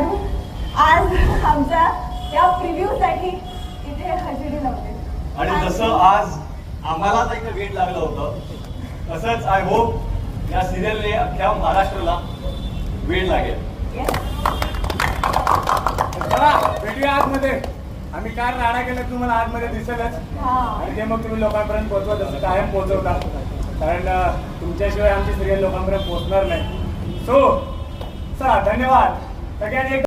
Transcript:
आणि आज आमच्या या प्रिव्ह्यूसाठी इथे हजेरी लावते. आणि जसं आज आम्हाला इथे वेट लागलं होतं तसंच आय होप या सिरियलने अख्ख्या महाराष्ट्राला वेळ लागेल. चला भेटूया आतमध्ये. आम्ही काय राडा केलं तुम्हाला आतमध्ये दिसेलच आणि ते मग तुम्ही लोकांपर्यंत पोहोचवा जसं कायम पोहोचवता, कारण तुमच्याशिवाय आमची सिरियल लोकांपर्यंत पोहोचणार नाही. सो चला धन्यवाद सगळ्यांनी.